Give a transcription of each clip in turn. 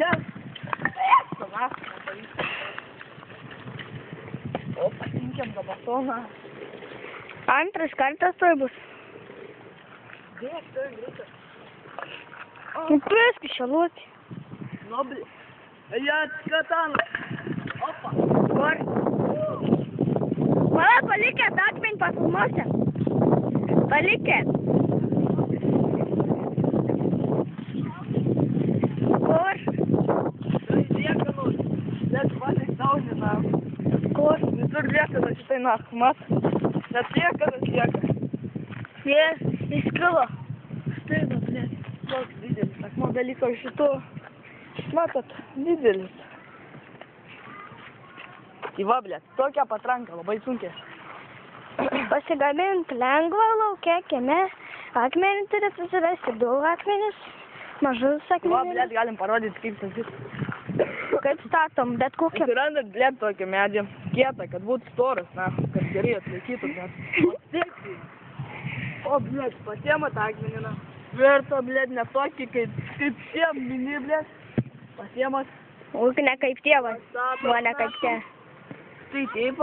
Yes. O, pasinkėm dabar toną. Antras kartas tuoj bus. Dėk, tai greitai. Priski šaluoti. Nu, bli. Ejat, katan. Opa. Kur? Mala, palikėt akmenį pasumuose. Palikėt. Kur? Tai liekanos. Net valyk daužina. Kur? Visur liekanas šitai nach, mat. Net liekanas lieka. Jie įskilo. Štai, blėt. Toks didelis akmo dalykas šito. Matot, didelis. Tai va, blėt, tokia patranka, labai sunkiai. Pasigamint lengva laukia, kieme. Akmenį turi susirasti, daug akmenis. Mažus Va, akmenis. blėt, galim parodyti, kaip statyt. Kaip statom, bet kokią. Surandat, blėt, tokį medį. Kietą, kad būtų storas, na, kad gerai atlaikytų, blėt. O, blėt, pasiemat akmenį, na. Verta, blėt, ne tokį, kaip šie mini, blėt. Pasiemat. Uk, ne kaip tėvas. O, ne kaip te. Tai taip,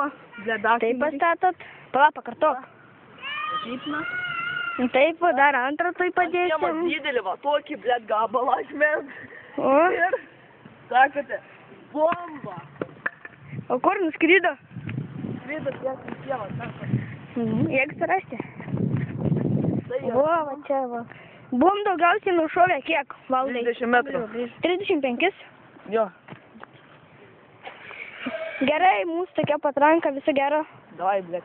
blėt, Taip pastatot. Pala, pakartok. Taip, na. Taip, dar antrą tai Pasiemat padėsim. didelį, va, tokį, blėt, gabalą akmens. O, Ir, sakote, bomba. o kur nuskrydo? Skrido, blėt, į sievą, sako. Jeigu surasti. Tai O, va čia, va. Buvom daugiausiai nušovę kiek, Valdai? 30 metrų. 35? Jo, Gerai, mūsų tokia patranka, viso gero. davai, blėt.